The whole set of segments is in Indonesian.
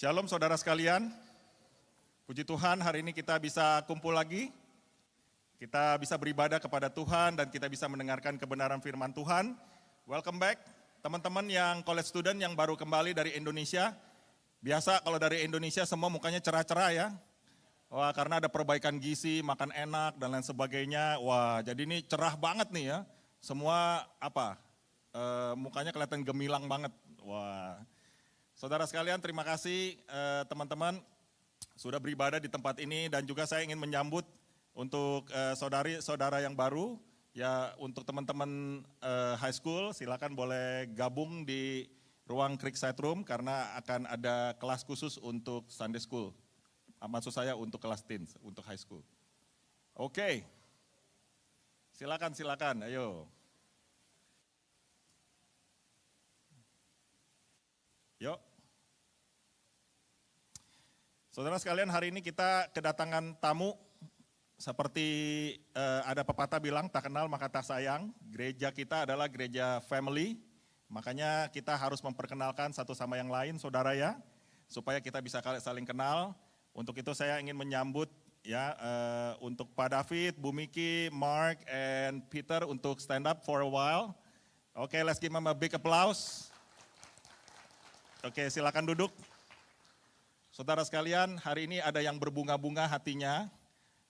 Shalom saudara sekalian, puji Tuhan hari ini kita bisa kumpul lagi, kita bisa beribadah kepada Tuhan dan kita bisa mendengarkan kebenaran firman Tuhan. Welcome back teman-teman yang college student yang baru kembali dari Indonesia. Biasa kalau dari Indonesia semua mukanya cerah-cerah ya. Wah, karena ada perbaikan gizi, makan enak dan lain sebagainya. Wah, jadi ini cerah banget nih ya. Semua mukanya kelihatan gemilang banget. Wah. Saudara sekalian, terima kasih teman-teman sudah beribadah di tempat ini dan juga saya ingin menyambut untuk saudara yang baru ya, untuk teman-teman high school silakan boleh gabung di ruang Creekside Room karena akan ada kelas khusus untuk Sunday School. Maksud saya untuk kelas teens, untuk high school. Oke. Silakan, ayo. Yuk. Saudara sekalian, hari ini kita kedatangan tamu. Seperti ada pepatah bilang, tak kenal maka tak sayang. Gereja kita adalah gereja family. Makanya kita harus memperkenalkan satu sama yang lain, saudara ya. Supaya kita bisa saling kenal. Untuk itu saya ingin menyambut ya untuk Pak David, Bu Miki, Mark, and Peter untuk stand up for a while. Oke, let's give them a big applause. Oke, silakan duduk. Saudara sekalian, hari ini ada yang berbunga-bunga hatinya,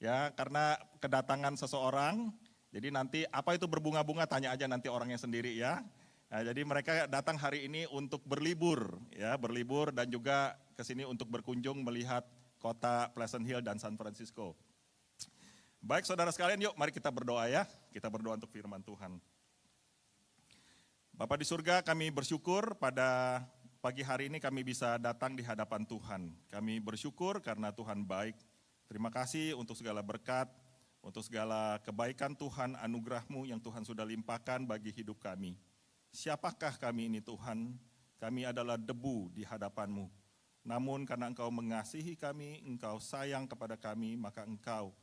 ya karena kedatangan seseorang. Jadi nanti apa itu berbunga-bunga, tanya aja nanti orangnya sendiri ya. Nah, jadi mereka datang hari ini untuk berlibur, ya berlibur dan juga ke sini untuk berkunjung melihat kota Pleasant Hill dan San Francisco. Baik saudara sekalian, yuk mari kita berdoa ya. Kita berdoa untuk firman Tuhan. Bapa di surga, kami bersyukur pada pagi hari ini kami bisa datang di hadapan Tuhan. Kami bersyukur karena Tuhan baik. Terima kasih untuk segala berkat, untuk segala kebaikan Tuhan, anugerah-Mu yang Tuhan sudah limpahkan bagi hidup kami. Siapakah kami ini Tuhan? Kami adalah debu di hadapan-Mu. Namun karena Engkau mengasihi kami, Engkau sayang kepada kami, maka Engkau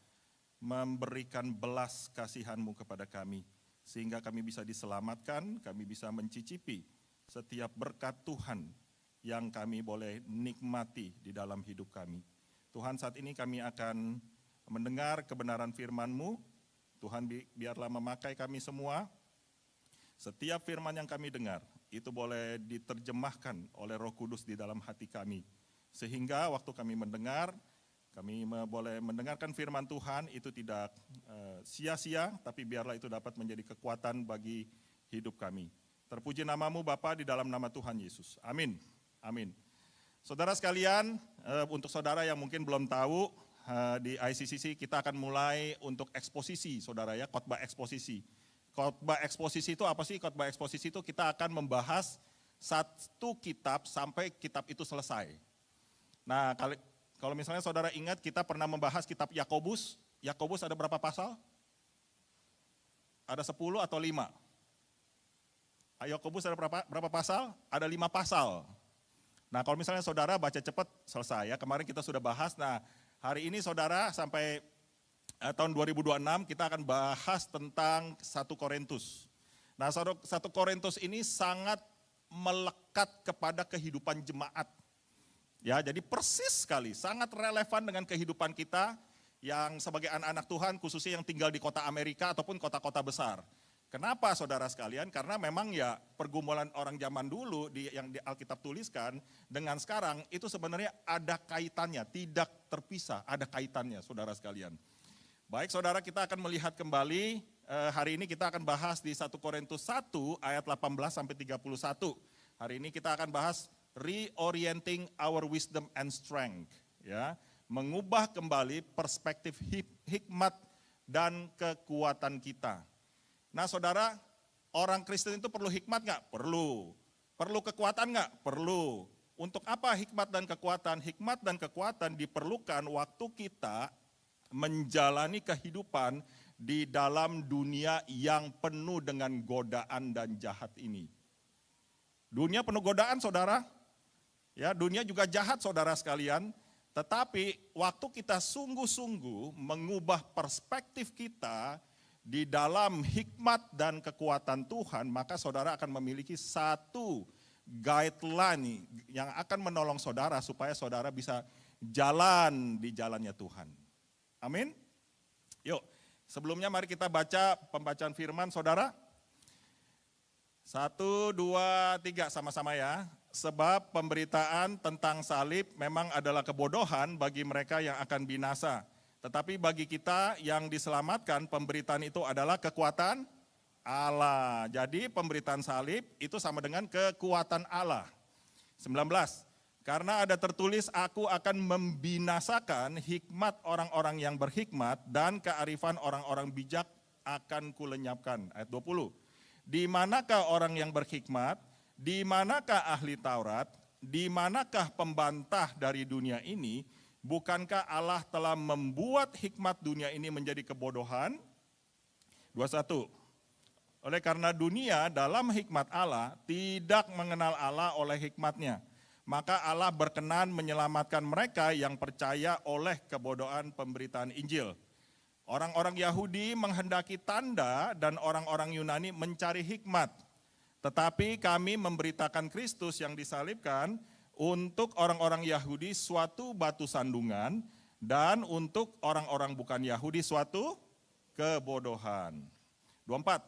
memberikan belas kasihan-Mu kepada kami. Sehingga kami bisa diselamatkan, kami bisa mencicipi setiap berkat Tuhan yang kami boleh nikmati di dalam hidup kami. Tuhan, saat ini kami akan mendengar kebenaran firman-Mu. Tuhan biarlah memakai kami semua. Setiap firman yang kami dengar, itu boleh diterjemahkan oleh Roh Kudus di dalam hati kami. Sehingga waktu kami mendengar, kami boleh mendengarkan firman Tuhan, itu tidak sia-sia, tapi biarlah itu dapat menjadi kekuatan bagi hidup kami. Terpuji nama-Mu Bapa di dalam nama Tuhan Yesus. Amin. Amin. Saudara sekalian, untuk saudara yang mungkin belum tahu, di ICCC kita akan mulai untuk eksposisi, saudara ya, khotbah eksposisi. Khotbah eksposisi itu apa sih? Khotbah eksposisi itu kita akan membahas satu kitab sampai kitab itu selesai. Nah, kalau misalnya saudara ingat kita pernah membahas kitab Yakobus. Yakobus ada berapa pasal? Ada 10 atau 5? Yakobus ada berapa pasal? Ada 5 pasal. Nah, kalau misalnya saudara baca cepat selesai ya. Kemarin kita sudah bahas. Nah, hari ini saudara sampai tahun 2026 kita akan bahas tentang 1 Korintus. Nah, 1 Korintus ini sangat melekat kepada kehidupan jemaat. Ya, jadi persis sekali, sangat relevan dengan kehidupan kita yang sebagai anak-anak Tuhan, khususnya yang tinggal di kota Amerika ataupun kota-kota besar. Kenapa saudara sekalian? Karena memang ya pergumulan orang zaman dulu yang di Alkitab tuliskan dengan sekarang itu sebenarnya ada kaitannya, tidak terpisah, ada kaitannya saudara sekalian. Baik saudara, kita akan melihat kembali, hari ini kita akan bahas di 1 Korintus 1 ayat 18 sampai 31. Hari ini kita akan bahas reorienting our wisdom and strength. Ya, mengubah kembali perspektif hikmat dan kekuatan kita. Nah saudara, orang Kristen itu perlu hikmat nggak? Perlu. Perlu kekuatan nggak? Perlu. Untuk apa hikmat dan kekuatan? Hikmat dan kekuatan diperlukan waktu kita menjalani kehidupan di dalam dunia yang penuh dengan godaan dan jahat ini. Dunia penuh godaan saudara, ya dunia juga jahat saudara sekalian, tetapi waktu kita sungguh-sungguh mengubah perspektif kita di dalam hikmat dan kekuatan Tuhan, maka saudara akan memiliki satu guideline yang akan menolong saudara supaya saudara bisa jalan di jalannya Tuhan. Amin. Yuk, sebelumnya mari kita baca pembacaan firman saudara. 1, 2, 3 sama-sama ya. Sebab pemberitaan tentang salib memang adalah kebodohan bagi mereka yang akan binasa. Tetapi bagi kita yang diselamatkan, pemberitaan itu adalah kekuatan Allah. Jadi pemberitaan salib itu sama dengan kekuatan Allah. 19. Karena ada tertulis, aku akan membinasakan hikmat orang-orang yang berhikmat dan kearifan orang-orang bijak akan kulenyapkan. Ayat 20. Di manakah orang yang berhikmat? Di manakah ahli Taurat? Di manakah pembantah dari dunia ini? Bukankah Allah telah membuat hikmat dunia ini menjadi kebodohan? 21. Oleh karena dunia dalam hikmat Allah tidak mengenal Allah oleh hikmatnya, maka Allah berkenan menyelamatkan mereka yang percaya oleh kebodohan pemberitaan Injil. Orang-orang Yahudi menghendaki tanda dan orang-orang Yunani mencari hikmat. Tetapi kami memberitakan Kristus yang disalibkan untuk orang-orang Yahudi suatu batu sandungan dan untuk orang-orang bukan Yahudi suatu kebodohan. 24.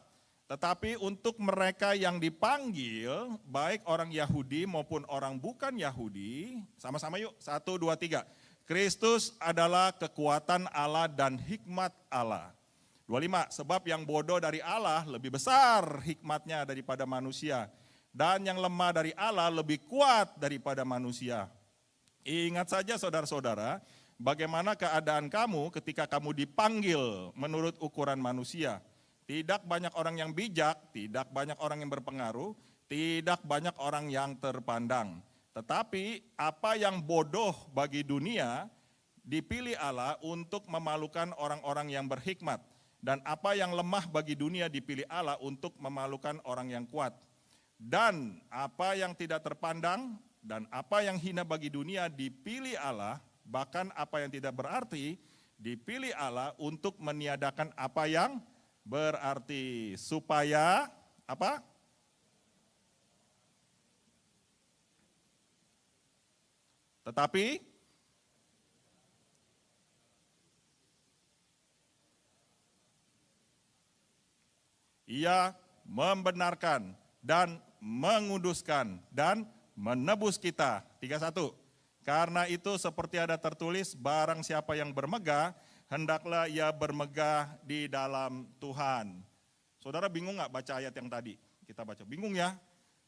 Tetapi untuk mereka yang dipanggil, baik orang Yahudi maupun orang bukan Yahudi, sama-sama yuk, 1, 2, 3. Kristus adalah kekuatan Allah dan hikmat Allah. 25, sebab yang bodoh dari Allah lebih besar hikmatnya daripada manusia. Dan yang lemah dari Allah lebih kuat daripada manusia. Ingat saja saudara-saudara, bagaimana keadaan kamu ketika kamu dipanggil menurut ukuran manusia. Tidak banyak orang yang bijak, tidak banyak orang yang berpengaruh, tidak banyak orang yang terpandang. Tetapi apa yang bodoh bagi dunia dipilih Allah untuk memalukan orang-orang yang berhikmat. Dan apa yang lemah bagi dunia dipilih Allah untuk memalukan orang yang kuat. Dan apa yang tidak terpandang dan apa yang hina bagi dunia dipilih Allah, bahkan apa yang tidak berarti dipilih Allah untuk meniadakan apa yang berarti. Supaya apa? Tetapi Ia membenarkan dan menguduskan dan menebus kita. 31. Karena itu seperti ada tertulis, barang siapa yang bermegah, hendaklah ia bermegah di dalam Tuhan. Saudara bingung gak baca ayat yang tadi? Kita baca, bingung ya?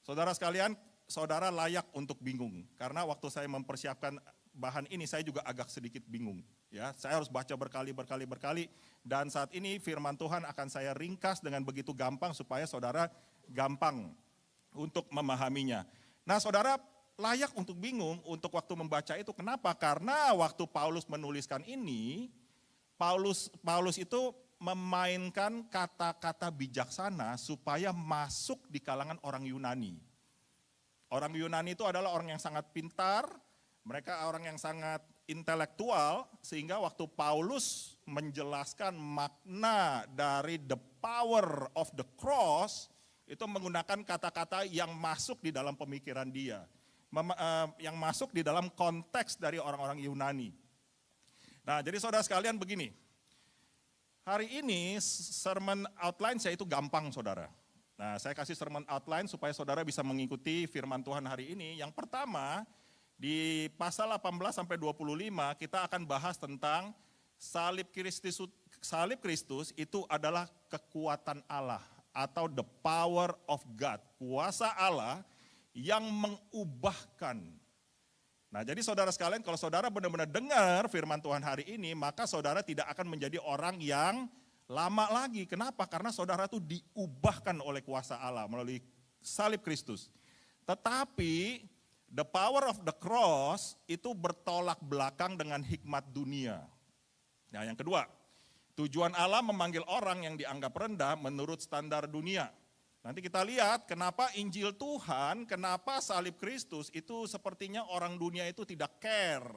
Saudara sekalian, saudara layak untuk bingung. Karena waktu saya mempersiapkan bahan ini, saya juga agak sedikit bingung. Ya, saya harus baca berkali, dan saat ini firman Tuhan akan saya ringkas dengan begitu gampang supaya saudara gampang untuk memahaminya. Nah saudara layak untuk bingung untuk waktu membaca itu, kenapa? Karena waktu Paulus menuliskan ini, Paulus itu memainkan kata-kata bijaksana supaya masuk di kalangan orang Yunani. Orang Yunani itu adalah orang yang sangat pintar, mereka orang yang sangat intelektual, sehingga waktu Paulus menjelaskan makna dari the power of the cross, itu menggunakan kata-kata yang masuk di dalam pemikiran dia, yang masuk di dalam konteks dari orang-orang Yunani. Nah jadi saudara sekalian begini, hari ini sermon outline saya itu gampang saudara. Nah saya kasih sermon outline supaya saudara bisa mengikuti firman Tuhan hari ini. Yang pertama, di pasal 18 sampai 25 kita akan bahas tentang salib Kristus itu adalah kekuatan Allah atau the power of God, kuasa Allah yang mengubahkan. Nah jadi saudara sekalian, kalau saudara benar-benar dengar firman Tuhan hari ini, maka saudara tidak akan menjadi orang yang lama lagi. Kenapa? Karena saudara itu diubahkan oleh kuasa Allah melalui salib Kristus. Tetapi the power of the cross itu bertolak belakang dengan hikmat dunia. Nah yang kedua, tujuan Allah memanggil orang yang dianggap rendah menurut standar dunia. Nanti kita lihat kenapa Injil Tuhan, kenapa salib Kristus itu sepertinya orang dunia itu tidak care.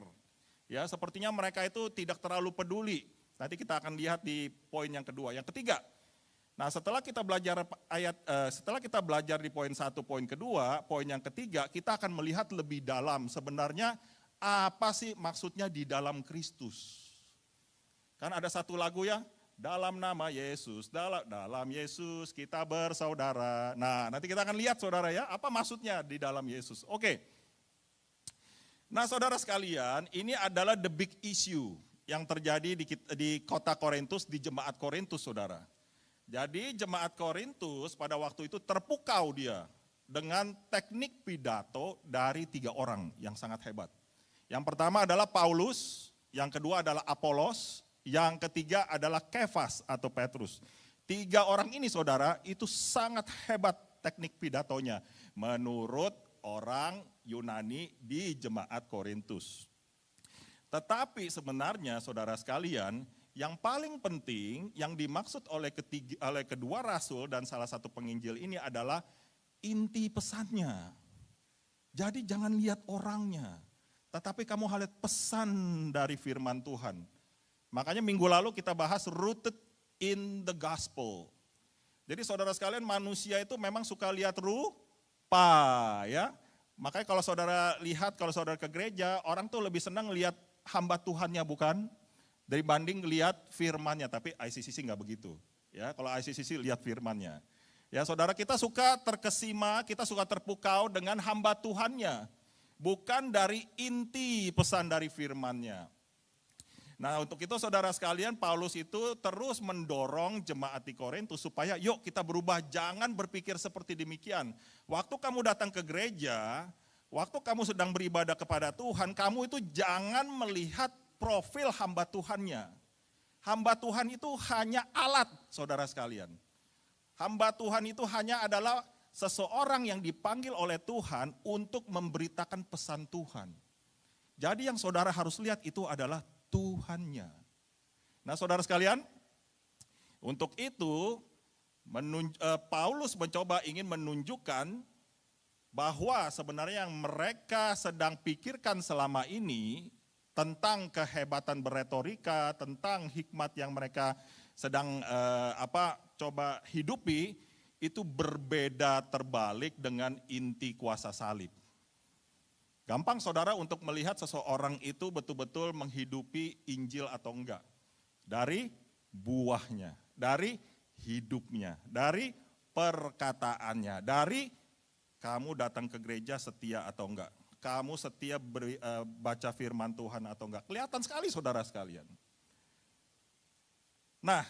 Ya, sepertinya mereka itu tidak terlalu peduli. Nanti kita akan lihat di poin yang kedua. Yang ketiga, Nah, setelah kita belajar setelah kita belajar di poin 1, poin kedua, poin yang ketiga, kita akan melihat lebih dalam sebenarnya apa sih maksudnya di dalam Kristus. Kan ada satu lagu ya, dalam nama Yesus, dalam Yesus kita bersaudara. Nah, nanti kita akan lihat saudara ya, apa maksudnya di dalam Yesus. Oke. Nah, saudara sekalian, ini adalah the big issue yang terjadi di kota Korintus, di jemaat Korintus, saudara. Jadi jemaat Korintus pada waktu itu terpukau dia dengan teknik pidato dari 3 orang yang sangat hebat. Yang pertama adalah Paulus, yang kedua adalah Apolos, yang ketiga adalah Kefas atau Petrus. 3 orang ini saudara itu sangat hebat teknik pidatonya menurut orang Yunani di jemaat Korintus. Tetapi sebenarnya saudara sekalian, yang paling penting yang dimaksud oleh kedua rasul dan salah satu penginjil ini adalah inti pesannya. Jadi jangan lihat orangnya, tetapi kamu lihat pesan dari firman Tuhan. Makanya minggu lalu kita bahas rooted in the gospel. Jadi saudara sekalian, manusia itu memang suka lihat rupa ya. Makanya kalau saudara lihat, kalau saudara ke gereja, orang tuh lebih senang lihat hamba Tuhannya bukan? Dibanding lihat firmannya, tapi ICCC nggak begitu. Ya, kalau ICCC lihat firmannya. Ya, saudara, kita suka terkesima, kita suka terpukau dengan hamba Tuhannya, bukan dari inti pesan dari firmannya. Nah, untuk itu saudara sekalian, Paulus itu terus mendorong jemaat di Korintus supaya yuk kita berubah, jangan berpikir seperti demikian. Waktu kamu datang ke gereja, waktu kamu sedang beribadah kepada Tuhan, kamu itu jangan melihat profil hamba Tuhannya. Hamba Tuhan itu hanya alat, saudara sekalian. Hamba Tuhan itu hanya adalah seseorang yang dipanggil oleh Tuhan untuk memberitakan pesan Tuhan. Jadi yang saudara harus lihat itu adalah Tuhannya. Nah, saudara sekalian, untuk itu Paulus ingin menunjukkan bahwa sebenarnya yang mereka sedang pikirkan selama ini tentang kehebatan berretorika, tentang hikmat yang mereka sedang coba hidupi, itu berbeda terbalik dengan inti kuasa salib. Gampang saudara untuk melihat seseorang itu betul-betul menghidupi Injil atau enggak. Dari buahnya, dari hidupnya, dari perkataannya, dari kamu datang ke gereja setia atau enggak. Kamu setia baca firman Tuhan atau enggak. Kelihatan sekali saudara sekalian. Nah,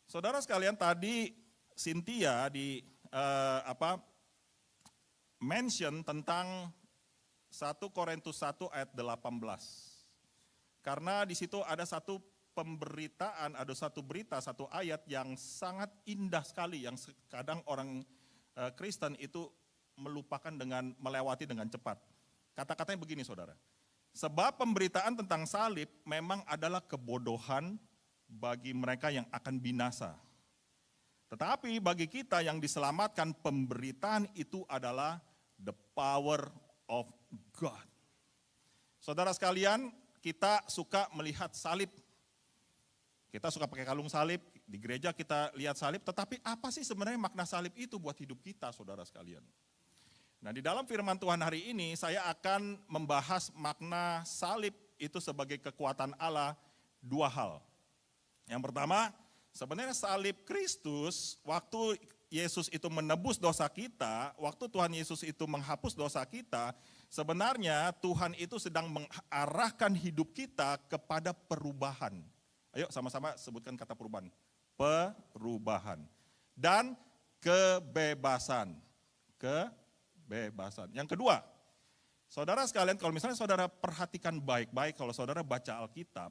saudara sekalian, tadi Cynthia mention tentang 1 Korintus 1 ayat 18. Karena di situ ada satu pemberitaan, ada satu berita, satu ayat yang sangat indah sekali, yang kadang orang Kristen itu melupakan melewati dengan cepat. Kata-katanya begini saudara, sebab pemberitaan tentang salib memang adalah kebodohan bagi mereka yang akan binasa. Tetapi bagi kita yang diselamatkan, pemberitaan itu adalah the power of God. Saudara sekalian, kita suka melihat salib. Kita suka pakai kalung salib, di gereja kita lihat salib, tetapi apa sih sebenarnya makna salib itu buat hidup kita, saudara sekalian? Nah, di dalam firman Tuhan hari ini saya akan membahas makna salib itu sebagai kekuatan Allah 2 hal. Yang pertama, sebenarnya salib Kristus, waktu Yesus itu menebus dosa kita, waktu Tuhan Yesus itu menghapus dosa kita, sebenarnya Tuhan itu sedang mengarahkan hidup kita kepada perubahan. Ayo sama-sama sebutkan kata perubahan. Perubahan. Dan kebebasan. Kebebasan. Yang kedua, saudara sekalian, kalau misalnya saudara perhatikan baik-baik, kalau saudara baca Alkitab,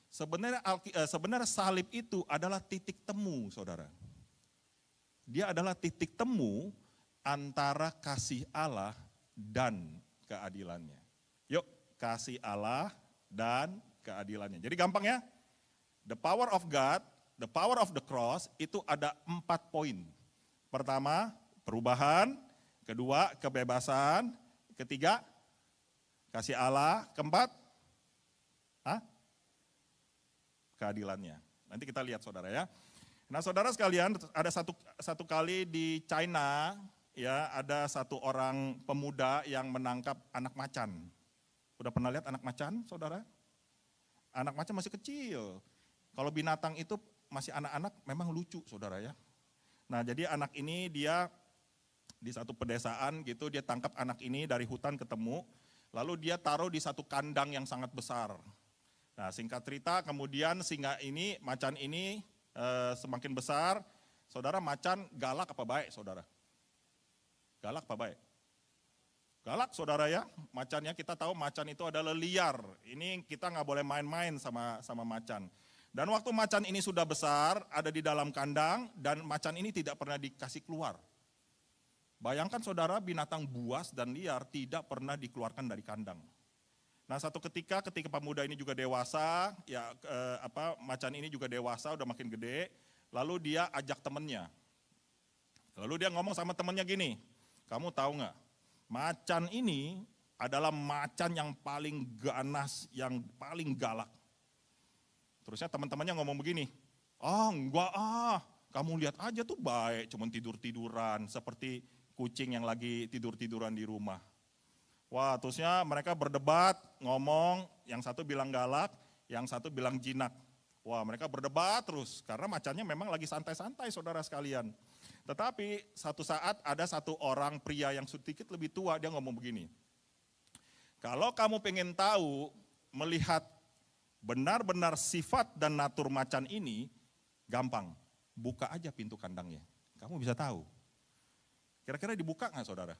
sebenarnya salib itu adalah titik temu, saudara. Dia adalah titik temu antara kasih Allah dan keadilannya. Yuk, kasih Allah dan keadilannya. Jadi gampang ya, the power of God, the power of the cross itu ada 4 poin. Pertama, perubahan. Kedua, kebebasan. Ketiga, kasih Allah. Keempat, keadilannya. Nanti kita lihat saudara ya. Nah, saudara sekalian, ada satu kali di China, ya, ada satu orang pemuda yang menangkap anak macan. Udah pernah lihat anak macan, saudara? Anak macan masih kecil. Kalau binatang itu masih anak-anak memang lucu, saudara ya. Nah, jadi anak ini dia di satu pedesaan gitu, dia tangkap anak ini dari hutan ketemu, lalu dia taruh di satu kandang yang sangat besar. Nah, singkat cerita, kemudian singa ini, macan ini semakin besar. Saudara, macan galak apa baik, saudara? Galak apa baik? Galak, saudara ya. Macannya, kita tahu macan itu adalah liar. Ini kita nggak boleh main-main sama macan. Dan waktu macan ini sudah besar, ada di dalam kandang, dan macan ini tidak pernah dikasih keluar. Bayangkan saudara, binatang buas dan liar tidak pernah dikeluarkan dari kandang. Nah, satu ketika pemuda ini juga dewasa, ya macan ini juga dewasa, udah makin gede, lalu dia ajak temennya. Lalu dia ngomong sama temennya gini, kamu tahu nggak, macan ini adalah macan yang paling ganas, yang paling galak. Terusnya teman-temannya ngomong begini, enggak kamu lihat aja tuh baik, cuman tidur-tiduran, seperti kucing yang lagi tidur-tiduran di rumah. Wah, terusnya mereka berdebat, ngomong, yang satu bilang galak, yang satu bilang jinak. Wah, mereka berdebat terus, karena macannya memang lagi santai-santai, saudara sekalian. Tetapi satu saat ada satu orang pria yang sedikit lebih tua, dia ngomong begini, kalau kamu pengen tahu, melihat benar-benar sifat dan natur macan ini, gampang, buka aja pintu kandangnya, kamu bisa tahu. Kira-kira dibuka nggak, saudara?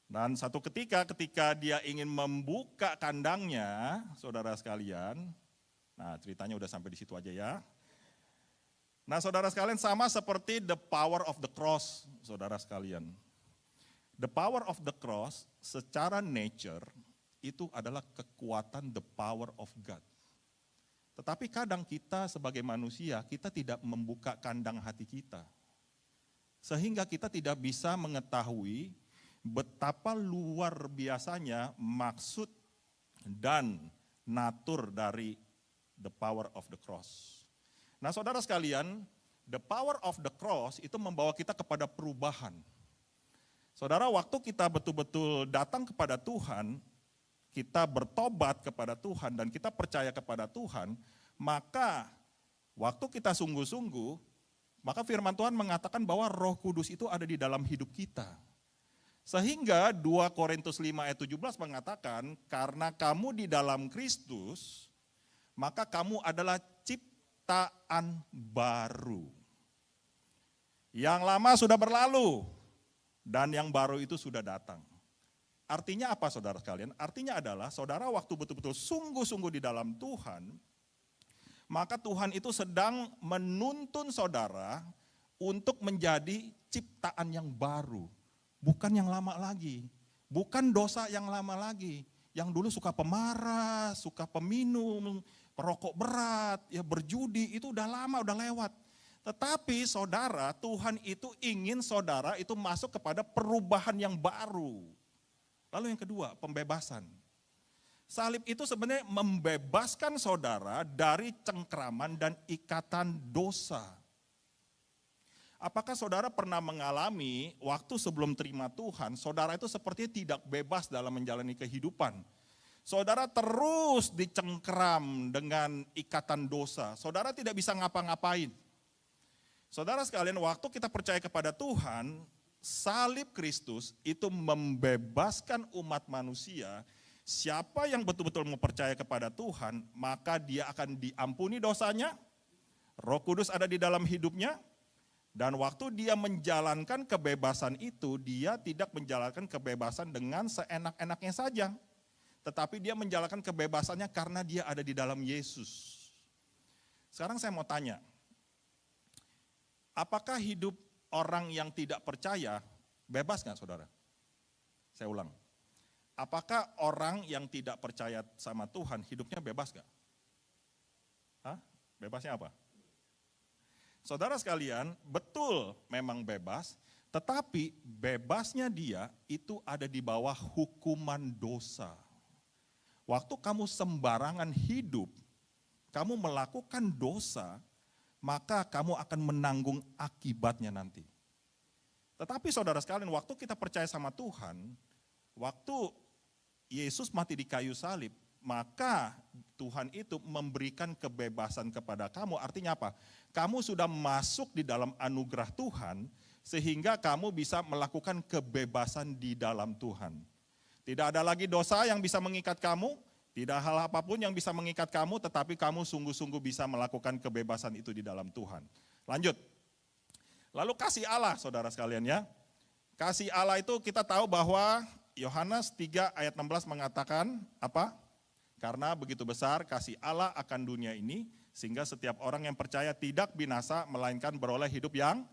Dan satu ketika dia ingin membuka kandangnya, saudara sekalian, nah ceritanya udah sampai di situ aja ya. Nah, saudara sekalian, sama seperti the power of the cross, saudara sekalian. The power of the cross secara nature itu adalah kekuatan the power of God. Tetapi kadang kita sebagai manusia, kita tidak membuka kandang hati kita. Sehingga kita tidak bisa mengetahui betapa luar biasanya maksud dan natur dari the power of the cross. Nah, saudara sekalian, the power of the cross itu membawa kita kepada perubahan. Saudara, waktu kita betul-betul datang kepada Tuhan, kita bertobat kepada Tuhan dan kita percaya kepada Tuhan, maka waktu kita sungguh-sungguh, maka firman Tuhan mengatakan bahwa Roh Kudus itu ada di dalam hidup kita. Sehingga 2 Korintus 5 ayat 17 mengatakan, karena kamu di dalam Kristus, maka kamu adalah ciptaan baru. Yang lama sudah berlalu, dan yang baru itu sudah datang. Artinya apa, saudara sekalian? Artinya adalah saudara waktu betul-betul sungguh-sungguh di dalam Tuhan, maka Tuhan itu sedang menuntun saudara untuk menjadi ciptaan yang baru. Bukan yang lama lagi, bukan dosa yang lama lagi. Yang dulu suka pemarah, suka peminum, perokok berat, ya berjudi, itu udah lama, udah lewat. Tetapi saudara, Tuhan itu ingin saudara itu masuk kepada perubahan yang baru. Lalu yang kedua, pembebasan. Salib itu sebenarnya membebaskan saudara dari cengkraman dan ikatan dosa. Apakah saudara pernah mengalami waktu sebelum terima Tuhan, saudara itu sepertinya tidak bebas dalam menjalani kehidupan. Saudara terus dicengkram dengan ikatan dosa, saudara tidak bisa ngapa-ngapain. Saudara sekalian, waktu kita percaya kepada Tuhan, salib Kristus itu membebaskan umat manusia. Siapa yang betul-betul mau percaya kepada Tuhan, maka dia akan diampuni dosanya, Roh Kudus ada di dalam hidupnya, dan waktu dia menjalankan kebebasan itu, dia tidak menjalankan kebebasan dengan seenak-enaknya saja. Tetapi dia menjalankan kebebasannya karena dia ada di dalam Yesus. Sekarang saya mau tanya, apakah hidup orang yang tidak percaya bebas nggak, saudara? Saya ulang, apakah orang yang tidak percaya sama Tuhan hidupnya bebas nggak? Bebasnya apa? Saudara sekalian, betul memang bebas, tetapi bebasnya dia itu ada di bawah hukuman dosa. Waktu kamu sembarangan hidup, kamu melakukan dosa, maka kamu akan menanggung akibatnya nanti. Tetapi saudara sekalian, waktu kita percaya sama Tuhan, waktu Yesus mati di kayu salib, maka Tuhan itu memberikan kebebasan kepada kamu. Artinya apa? Kamu sudah masuk di dalam anugerah Tuhan, sehingga kamu bisa melakukan kebebasan di dalam Tuhan. Tidak ada lagi dosa yang bisa mengikat kamu, tidak hal apapun yang bisa mengikat kamu, tetapi kamu sungguh-sungguh bisa melakukan kebebasan itu di dalam Tuhan. Lanjut. Lalu kasih Allah, saudara sekalian ya. Kasih Allah itu kita tahu bahwa Yohanes 3 ayat 16 mengatakan apa? Karena begitu besar kasih Allah akan dunia ini, sehingga setiap orang yang percaya tidak binasa, melainkan beroleh hidup yang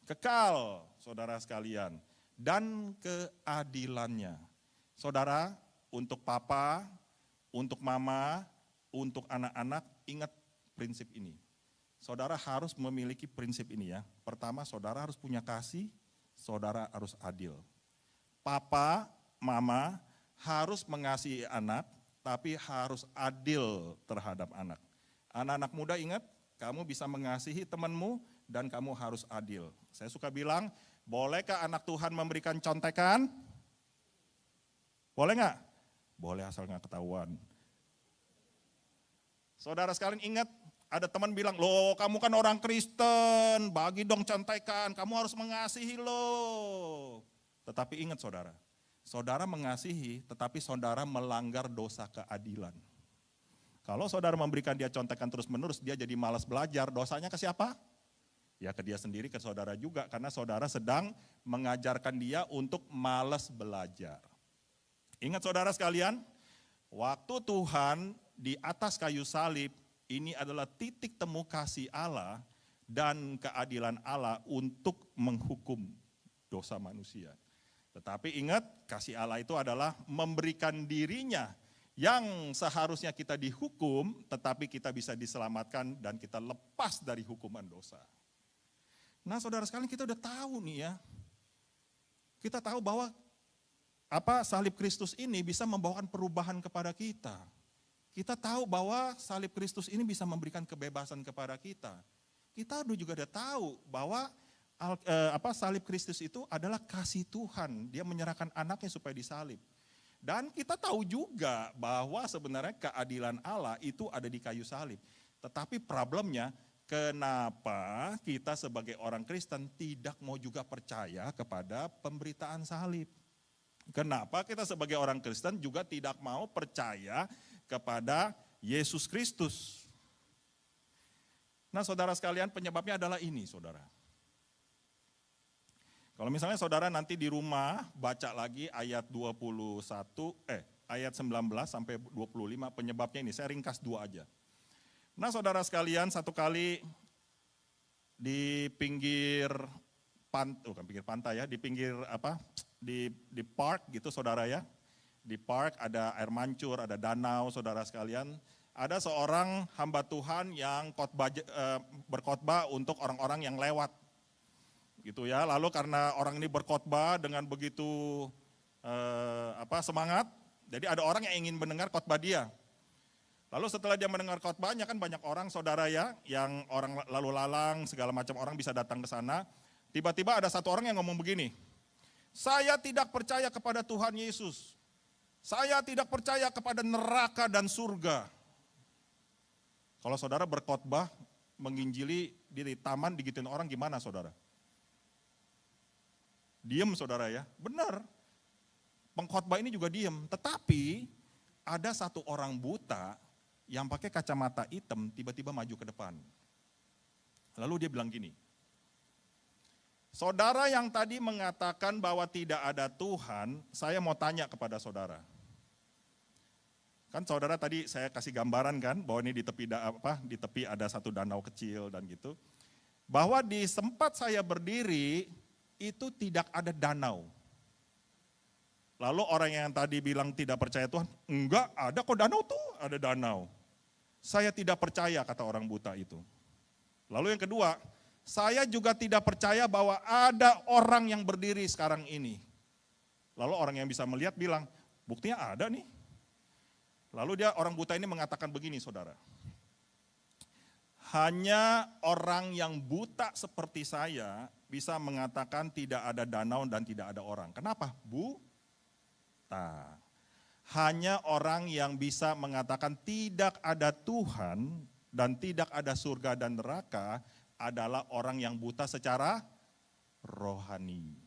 kekal, saudara sekalian. Dan keadilannya. Saudara, untuk papa, untuk mama, untuk anak-anak, ingat prinsip ini. Saudara harus memiliki prinsip ini ya. Pertama, saudara harus punya kasih, saudara harus adil. Papa, mama harus mengasihi anak, tapi harus adil terhadap anak. Anak-anak muda ingat, kamu bisa mengasihi temanmu dan kamu harus adil. Saya suka bilang, bolehkah anak Tuhan memberikan contekan? Boleh nggak? Boleh asal nggak ketahuan. Saudara sekalian ingat, ada teman bilang, loh kamu kan orang Kristen, bagi dong contekan, kamu harus mengasihi loh. Tetapi ingat saudara, saudara mengasihi tetapi saudara melanggar dosa keadilan. Kalau saudara memberikan dia contekan terus-menerus, dia jadi malas belajar, dosanya ke siapa? Ya ke dia sendiri, ke saudara juga, karena saudara sedang mengajarkan dia untuk malas belajar. Ingat saudara sekalian, waktu Tuhan di atas kayu salib, ini adalah titik temu kasih Allah dan keadilan Allah untuk menghukum dosa manusia. Tetapi ingat, kasih Allah itu adalah memberikan dirinya yang seharusnya kita dihukum, tetapi kita bisa diselamatkan dan kita lepas dari hukuman dosa. Nah saudara sekalian, kita udah tahu nih ya, kita tahu bahwa salib Kristus ini bisa membawakan perubahan kepada kita. Kita tahu bahwa salib Kristus ini bisa memberikan kebebasan kepada kita. Kita juga udah tahu bahwa salib Kristus itu adalah kasih Tuhan. Dia menyerahkan anaknya supaya disalib. Dan kita tahu juga bahwa sebenarnya keadilan Allah itu ada di kayu salib. Tetapi problemnya, kenapa kita sebagai orang Kristen tidak mau juga percaya kepada pemberitaan salib? Kenapa kita sebagai orang Kristen juga tidak mau percaya kepada Yesus Kristus? Nah saudara sekalian, penyebabnya adalah ini saudara. Kalau misalnya saudara nanti di rumah baca lagi ayat 19 sampai 25, penyebabnya ini, saya ringkas 2 aja. Nah saudara sekalian, satu kali di pinggir pantai ya, di pinggir di park gitu saudara ya. Di park ada air mancur, ada danau saudara sekalian. Ada seorang hamba Tuhan yang berkhotbah untuk orang-orang yang lewat. Gitu ya. Lalu karena orang ini berkhotbah dengan begitu semangat, jadi ada orang yang ingin mendengar khotbah dia. Lalu setelah dia mendengar khotbahnya, kan banyak orang saudara ya, yang orang lalu lalang segala macam orang bisa datang ke sana. Tiba-tiba ada satu orang yang ngomong begini, saya tidak percaya kepada Tuhan Yesus. Saya tidak percaya kepada neraka dan surga. Kalau saudara berkhotbah, menginjili di taman, digituin orang gimana saudara? Diem saudara ya, benar. Pengkhotbah ini juga diem, tetapi ada satu orang buta yang pakai kacamata hitam tiba-tiba maju ke depan. Lalu dia bilang gini, saudara yang tadi mengatakan bahwa tidak ada Tuhan, saya mau tanya kepada saudara. Kan saudara tadi saya kasih gambaran kan, bahwa ini di tepi ada satu danau kecil dan gitu. Bahwa di tempat saya berdiri itu tidak ada danau. Lalu orang yang tadi bilang tidak percaya Tuhan, enggak ada kok danau tuh, ada danau. Saya tidak percaya kata orang buta itu. Lalu yang kedua, saya juga tidak percaya bahwa ada orang yang berdiri sekarang ini. Lalu orang yang bisa melihat bilang, buktinya ada nih. Lalu orang buta ini mengatakan begini saudara. Hanya orang yang buta seperti saya bisa mengatakan tidak ada danau dan tidak ada orang. Kenapa? Buta. Hanya orang yang bisa mengatakan tidak ada Tuhan dan tidak ada surga dan neraka adalah orang yang buta secara rohani.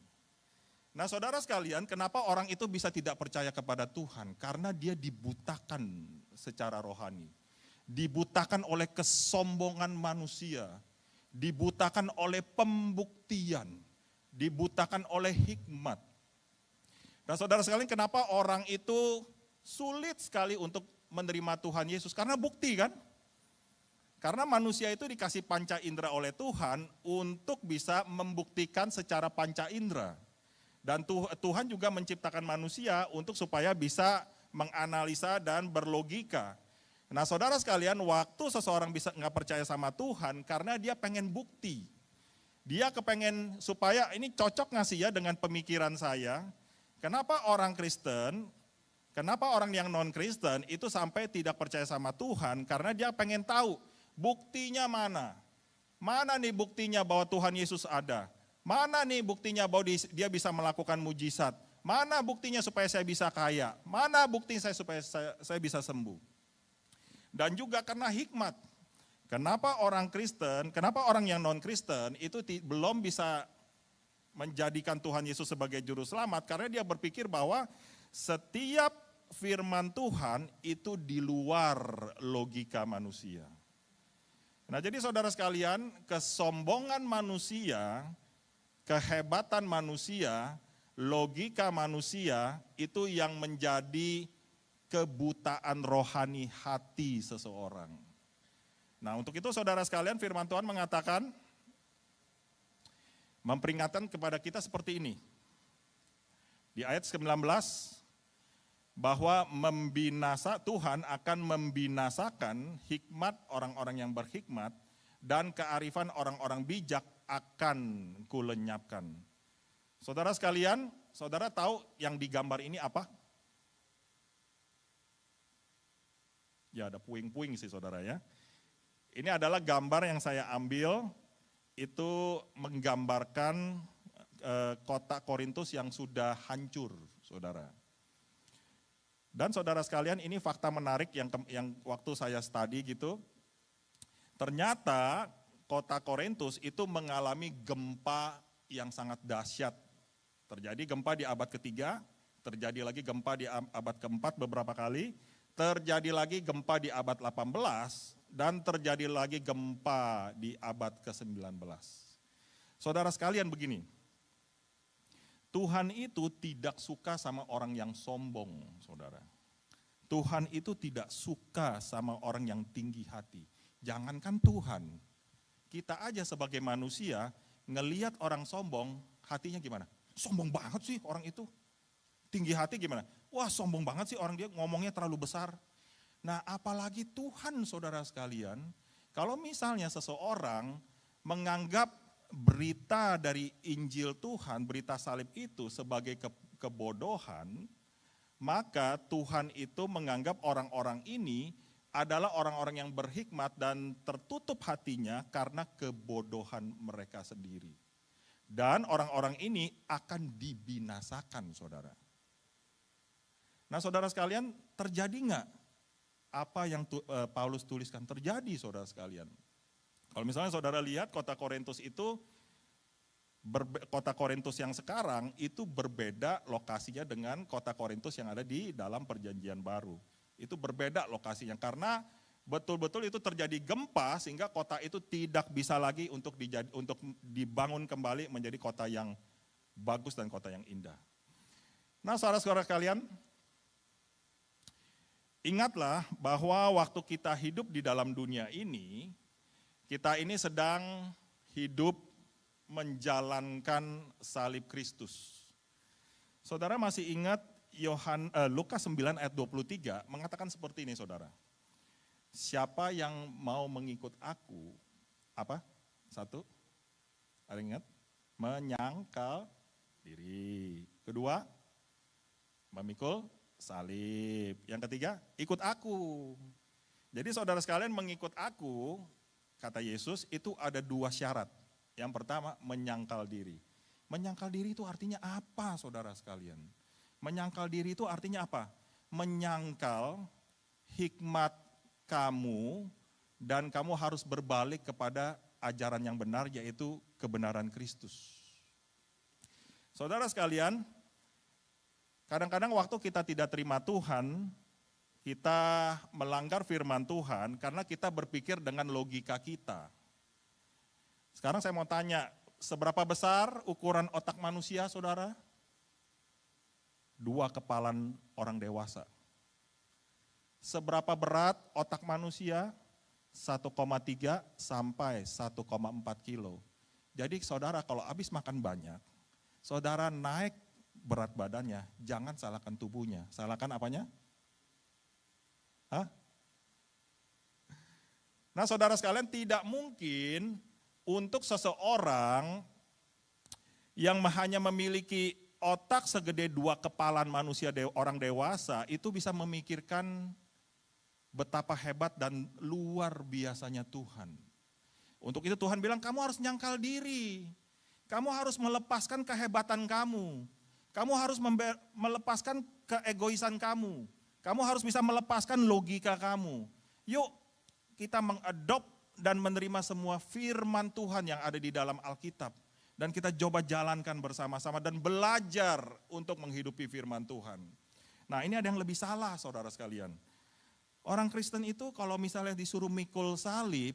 Nah saudara sekalian, kenapa orang itu bisa tidak percaya kepada Tuhan? Karena dia dibutakan secara rohani. Dibutakan oleh kesombongan manusia, dibutakan oleh pembuktian, dibutakan oleh hikmat. Nah saudara sekalian, kenapa orang itu sulit sekali untuk menerima Tuhan Yesus? Karena bukti kan? Karena manusia itu dikasih panca indera oleh Tuhan untuk bisa membuktikan secara panca indera. Dan Tuhan juga menciptakan manusia untuk supaya bisa menganalisa dan berlogika. Nah saudara sekalian, waktu seseorang bisa nggak percaya sama Tuhan karena dia pengen bukti. Dia kepengen supaya ini cocok nggak sih ya dengan pemikiran saya. Kenapa orang Kristen, kenapa orang yang non-Kristen itu sampai tidak percaya sama Tuhan? Karena dia pengen tahu buktinya mana. Mana nih buktinya bahwa Tuhan Yesus ada? Mana nih buktinya bahwa dia bisa melakukan mujizat? Mana buktinya supaya saya bisa kaya? Mana buktinya supaya saya bisa sembuh? Dan juga karena hikmat. Kenapa orang Kristen, kenapa orang yang non-Kristen itu belum bisa menjadikan Tuhan Yesus sebagai juru selamat? Karena dia berpikir bahwa setiap firman Tuhan itu di luar logika manusia. Nah jadi saudara sekalian, kesombongan manusia, kehebatan manusia, logika manusia itu yang menjadi kebutaan rohani hati seseorang. Nah untuk itu saudara sekalian, firman Tuhan mengatakan, memperingatkan kepada kita seperti ini. Di ayat 19, bahwa Tuhan akan membinasakan hikmat orang-orang yang berhikmat dan kearifan orang-orang bijak akan kulenyapkan. Saudara sekalian, saudara tahu yang digambar ini apa? Ya ada puing-puing sih saudara ya. Ini adalah gambar yang saya ambil, itu menggambarkan kota Korintus yang sudah hancur saudara. Dan saudara sekalian, ini fakta menarik yang waktu saya study gitu. Ternyata kota Korintus itu mengalami gempa yang sangat dahsyat. Terjadi gempa di abad ketiga, terjadi lagi gempa di abad keempat beberapa kali, terjadi lagi gempa di abad 18, dan terjadi lagi gempa di abad ke-19. Saudara sekalian begini, Tuhan itu tidak suka sama orang yang sombong, saudara. Tuhan itu tidak suka sama orang yang tinggi hati. Jangankan Tuhan, kita aja sebagai manusia ngelihat orang sombong, hatinya gimana? Sombong banget sih orang itu. Tinggi hati gimana? Wah sombong banget sih orang dia, ngomongnya terlalu besar. Nah apalagi Tuhan saudara sekalian, kalau misalnya seseorang menganggap berita dari Injil Tuhan, berita salib itu sebagai kebodohan, maka Tuhan itu menganggap orang-orang ini adalah orang-orang yang berhikmat dan tertutup hatinya karena kebodohan mereka sendiri. Dan orang-orang ini akan dibinasakan saudara. Nah saudara sekalian, terjadi enggak apa yang Paulus tuliskan? Terjadi saudara sekalian. Kalau misalnya saudara lihat kota Korintus itu, kota Korintus yang sekarang itu berbeda lokasinya dengan kota Korintus yang ada di dalam perjanjian baru. Itu berbeda lokasinya karena betul-betul itu terjadi gempa sehingga kota itu tidak bisa lagi untuk dibangun kembali menjadi kota yang bagus dan kota yang indah. Nah saudara-saudara kalian, ingatlah bahwa waktu kita hidup di dalam dunia ini, kita ini sedang hidup menjalankan salib Kristus. Saudara masih ingat Lukas 9 ayat 23 mengatakan seperti ini saudara. Siapa yang mau mengikut aku, apa? Satu, ada yang ingat? Menyangkal diri. Kedua, memikul salib. Yang ketiga, ikut aku. Jadi saudara sekalian mengikut aku, kata Yesus, itu ada 2 syarat. Yang pertama, menyangkal diri. Menyangkal diri itu artinya apa, saudara sekalian? Menyangkal diri itu artinya apa? Menyangkal hikmat kamu dan kamu harus berbalik kepada ajaran yang benar, yaitu kebenaran Kristus. Saudara sekalian, kadang-kadang waktu kita tidak terima Tuhan, kita melanggar firman Tuhan karena kita berpikir dengan logika kita. Sekarang saya mau tanya, seberapa besar ukuran otak manusia, saudara? 2 kepalan orang dewasa. Seberapa berat otak manusia? 1,3 sampai 1,4 kilo. Jadi saudara kalau habis makan banyak, saudara naik berat badannya, jangan salahkan tubuhnya. Salahkan apanya? Hah? Nah saudara sekalian, tidak mungkin untuk seseorang yang hanya memiliki otak segede 2 kepalan manusia orang dewasa itu bisa memikirkan betapa hebat dan luar biasanya Tuhan. Untuk itu Tuhan bilang kamu harus nyangkal diri. Kamu harus melepaskan kehebatan kamu. Kamu harus melepaskan keegoisan kamu. Kamu harus bisa melepaskan logika kamu. Yuk kita mengadop dan menerima semua firman Tuhan yang ada di dalam Alkitab. Dan kita coba jalankan bersama-sama dan belajar untuk menghidupi firman Tuhan. Nah ini ada yang lebih salah saudara sekalian. Orang Kristen itu kalau misalnya disuruh mikul salib,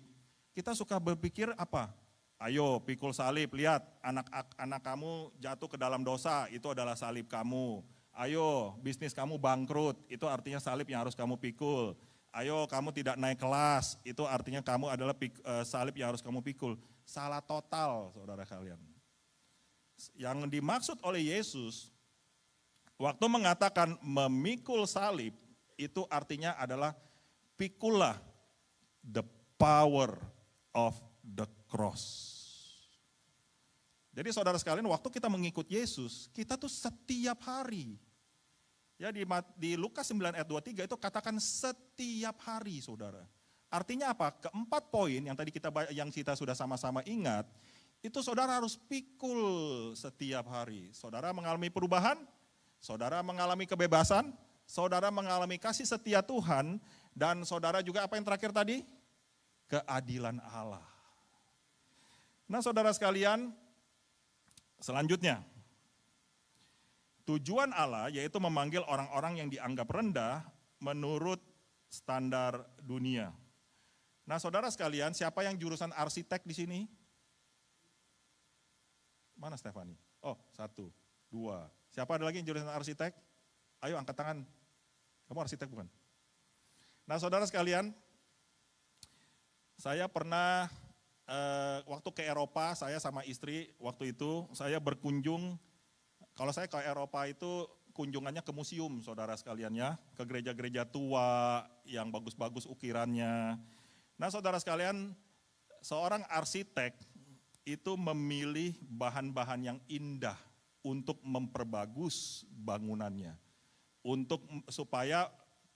kita suka berpikir apa? Ayo pikul salib, lihat anak-anak kamu jatuh ke dalam dosa, itu adalah salib kamu. Ayo bisnis kamu bangkrut, itu artinya salib yang harus kamu pikul. Ayo kamu tidak naik kelas, itu artinya kamu adalah salib yang harus kamu pikul. Salah total saudara kalian. Yang dimaksud oleh Yesus, waktu mengatakan memikul salib, itu artinya adalah pikullah the power of the cross. Jadi saudara sekalian waktu kita mengikut Yesus, kita tuh setiap hari. Ya di Lukas 9 ayat 23 itu katakan setiap hari saudara. Artinya apa? Keempat poin yang tadi kita sudah sama-sama ingat, itu saudara harus pikul setiap hari. Saudara mengalami perubahan, saudara mengalami kebebasan, saudara mengalami kasih setia Tuhan, dan saudara juga apa yang terakhir tadi? Keadilan Allah. Nah saudara sekalian, selanjutnya, tujuan Allah yaitu memanggil orang-orang yang dianggap rendah menurut standar dunia. Nah saudara sekalian, siapa yang jurusan arsitek di sini? Mana Stefani? Oh 1, 2. Siapa ada lagi yang jurusan arsitek? Ayo angkat tangan. Kamu arsitek bukan? Nah saudara sekalian, saya pernah waktu ke Eropa, saya sama istri waktu itu saya berkunjung. Kalau saya ke Eropa itu kunjungannya ke museum saudara sekalian ya, ke gereja-gereja tua yang bagus-bagus ukirannya. Nah saudara sekalian, seorang arsitek itu memilih bahan-bahan yang indah untuk memperbagus bangunannya. Supaya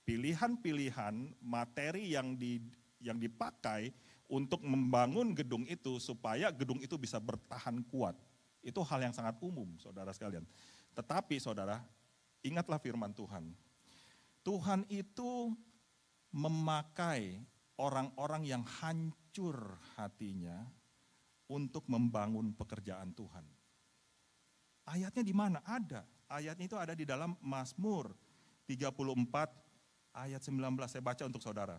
pilihan-pilihan materi yang dipakai untuk membangun gedung itu supaya gedung itu bisa bertahan kuat. Itu hal yang sangat umum saudara sekalian. Tetapi saudara, ingatlah firman Tuhan. Tuhan itu memakai orang-orang yang hancur hatinya untuk membangun pekerjaan Tuhan. Ayatnya di mana? Ada. Ayatnya itu ada di dalam Mazmur 34 ayat 19. Saya baca untuk saudara.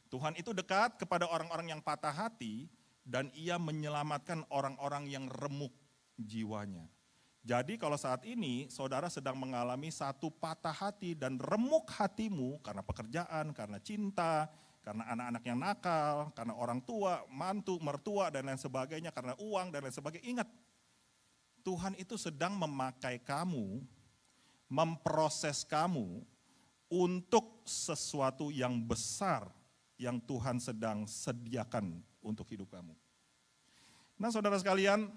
Tuhan itu dekat kepada orang-orang yang patah hati dan ia menyelamatkan orang-orang yang remuk jiwanya. Jadi kalau saat ini saudara sedang mengalami satu patah hati dan remuk hatimu karena pekerjaan, karena cinta, karena anak-anak yang nakal, karena orang tua, mantu, mertua dan lain sebagainya, karena uang dan lain sebagainya. Ingat, Tuhan itu sedang memakai kamu, memproses kamu untuk sesuatu yang besar yang Tuhan sedang sediakan untuk hidup kamu. Nah saudara sekalian,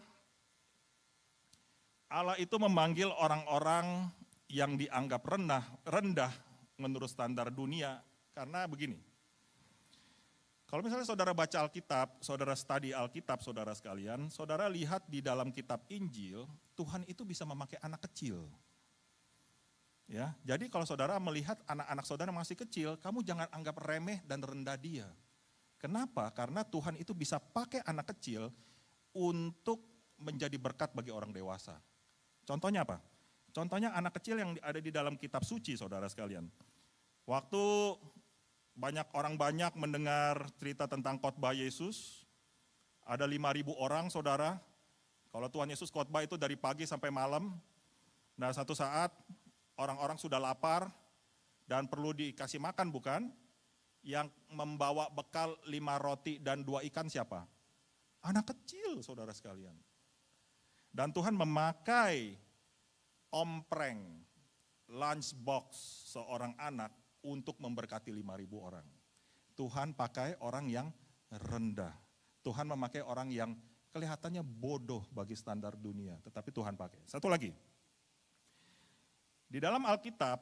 Allah itu memanggil orang-orang yang dianggap rendah menurut standar dunia karena begini. Kalau misalnya saudara baca Alkitab, saudara studi Alkitab, saudara sekalian, saudara lihat di dalam kitab Injil, Tuhan itu bisa memakai anak kecil. Ya, jadi kalau saudara melihat anak-anak saudara masih kecil, kamu jangan anggap remeh dan rendah dia. Kenapa? Karena Tuhan itu bisa pakai anak kecil untuk menjadi berkat bagi orang dewasa. Contohnya apa? Contohnya anak kecil yang ada di dalam kitab suci, saudara sekalian. Waktu orang banyak mendengar cerita tentang khotbah Yesus, ada 5.000 orang, saudara. Kalau Tuhan Yesus khotbah itu dari pagi sampai malam. Nah, satu saat orang-orang sudah lapar dan perlu dikasih makan, bukan? Yang membawa bekal 5 roti dan 2 ikan siapa? Anak kecil, saudara sekalian. Dan Tuhan memakai ompreng, lunchbox seorang anak untuk memberkati 5.000 orang. Tuhan pakai orang yang rendah. Tuhan memakai orang yang kelihatannya bodoh bagi standar dunia, tetapi Tuhan pakai. Satu lagi. Di dalam Alkitab,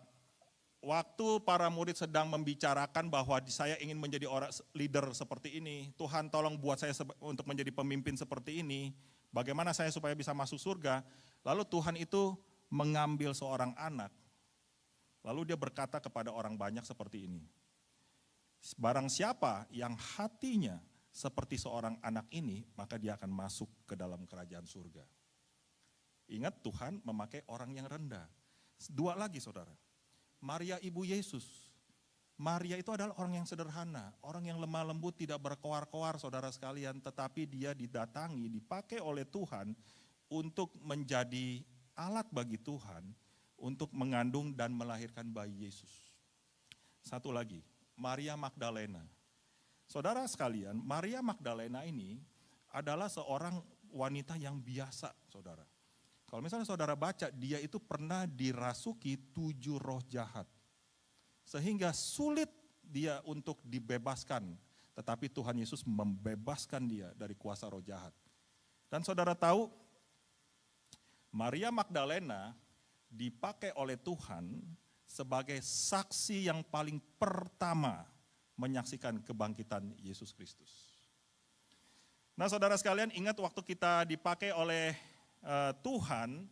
waktu para murid sedang membicarakan bahwa saya ingin menjadi orang leader seperti ini, Tuhan tolong buat saya untuk menjadi pemimpin seperti ini, bagaimana saya supaya bisa masuk surga, lalu Tuhan itu mengambil seorang anak, lalu dia berkata kepada orang banyak seperti ini, barang siapa yang hatinya seperti seorang anak ini, maka dia akan masuk ke dalam kerajaan surga. Ingat, Tuhan memakai orang yang rendah. 2 lagi, saudara. Maria ibu Yesus. Maria itu adalah orang yang sederhana, orang yang lemah lembut, tidak berkoar-koar, saudara sekalian, tetapi dia didatangi, dipakai oleh Tuhan untuk menjadi alat bagi Tuhan untuk mengandung dan melahirkan bayi Yesus. Satu lagi, Maria Magdalena. Saudara sekalian, Maria Magdalena ini adalah seorang wanita yang biasa, saudara. Kalau misalnya saudara baca, dia itu pernah dirasuki 7 roh jahat. Sehingga sulit dia untuk dibebaskan. Tetapi Tuhan Yesus membebaskan dia dari kuasa roh jahat. Dan saudara tahu, Maria Magdalena dipakai oleh Tuhan sebagai saksi yang paling pertama menyaksikan kebangkitan Yesus Kristus. Nah, saudara sekalian, ingat waktu kita dipakai oleh Tuhan,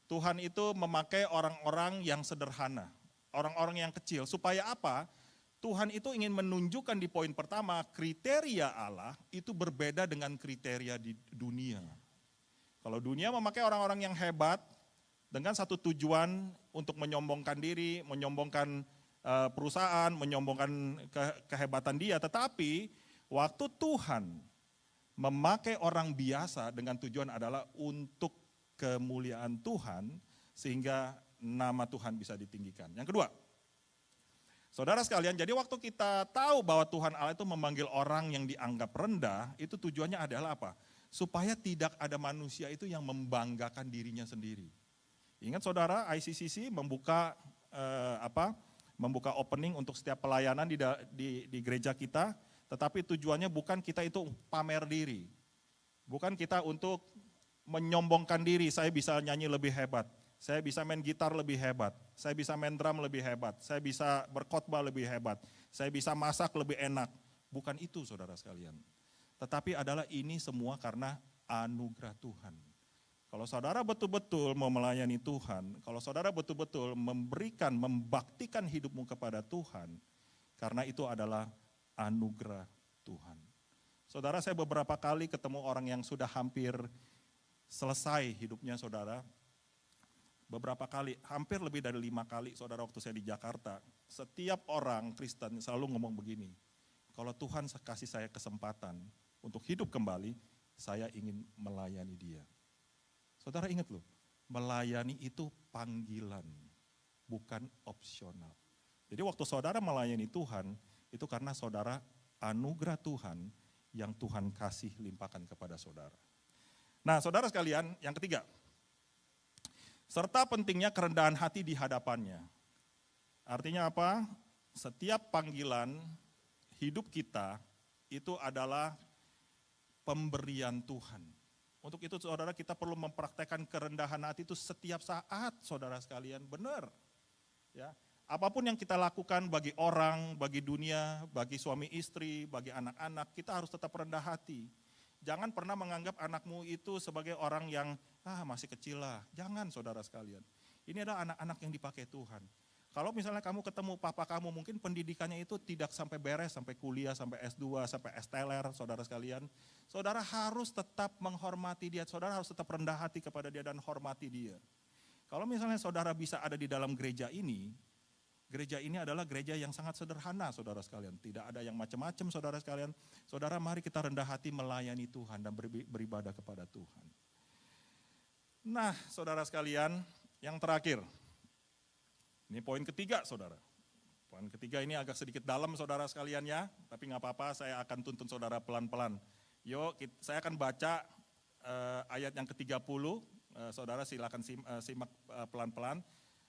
Tuhan itu memakai orang-orang yang sederhana, orang-orang yang kecil. Supaya apa? Tuhan itu ingin menunjukkan di poin pertama, kriteria Allah itu berbeda dengan kriteria di dunia. Kalau dunia memakai orang-orang yang hebat dengan satu tujuan untuk menyombongkan diri, menyombongkan perusahaan, menyombongkan kehebatan dia. Tetapi waktu Tuhan memakai orang biasa dengan tujuan adalah untuk kemuliaan Tuhan sehingga nama Tuhan bisa ditinggikan. Yang kedua, saudara sekalian, jadi waktu kita tahu bahwa Tuhan Allah itu memanggil orang yang dianggap rendah, itu tujuannya adalah apa? Supaya tidak ada manusia itu yang membanggakan dirinya sendiri. Ingat saudara, ICCC membuka membuka opening untuk setiap pelayanan di gereja kita, tetapi tujuannya bukan kita itu pamer diri. Bukan kita untuk menyombongkan diri, saya bisa nyanyi lebih hebat, saya bisa main gitar lebih hebat, saya bisa main drum lebih hebat, saya bisa berkhotbah lebih hebat, saya bisa masak lebih enak. Bukan itu, saudara sekalian. Tetapi adalah ini semua karena anugerah Tuhan. Kalau saudara betul-betul mau melayani Tuhan, kalau saudara betul-betul membaktikan hidupmu kepada Tuhan, karena itu adalah anugerah Tuhan. Saudara, saya beberapa kali ketemu orang yang sudah hampir selesai hidupnya, saudara. Beberapa kali, hampir lebih dari 5 kali, saudara, waktu saya di Jakarta. Setiap orang Kristen selalu ngomong begini, kalau Tuhan kasih saya kesempatan untuk hidup kembali, saya ingin melayani dia. Saudara ingat loh, melayani itu panggilan, bukan opsional. Jadi waktu saudara melayani Tuhan, itu karena saudara anugerah Tuhan yang Tuhan kasih limpahkan kepada saudara. Nah, saudara sekalian, yang ketiga, serta pentingnya kerendahan hati di hadapannya. Artinya apa? Setiap panggilan hidup kita itu adalah pemberian Tuhan. Untuk itu saudara, kita perlu mempraktekkan kerendahan hati itu setiap saat, saudara sekalian, benar. Ya, Apapun yang kita lakukan bagi orang, bagi dunia, bagi suami istri, bagi anak-anak, kita harus tetap rendah hati. Jangan pernah menganggap anakmu itu sebagai orang yang masih kecil lah. Jangan saudara sekalian. Ini adalah anak-anak yang dipakai Tuhan. Kalau misalnya kamu ketemu papa kamu, mungkin pendidikannya itu tidak sampai beres, sampai kuliah, sampai S2, sampai S-teler, saudara sekalian. Saudara harus tetap menghormati dia, saudara harus tetap rendah hati kepada dia dan hormati dia. Kalau misalnya saudara bisa ada di dalam gereja ini adalah gereja yang sangat sederhana, saudara sekalian. Tidak ada yang macam-macam, saudara sekalian. Saudara, mari kita rendah hati melayani Tuhan dan beribadah kepada Tuhan. Nah, saudara sekalian, yang terakhir. Ini poin ketiga, saudara. Poin ketiga ini agak sedikit dalam, saudara sekalian ya. Tapi nggak apa-apa, saya akan tuntun saudara pelan-pelan. Yuk, saya akan baca ayat yang ke-30. Saudara silakan simak pelan-pelan.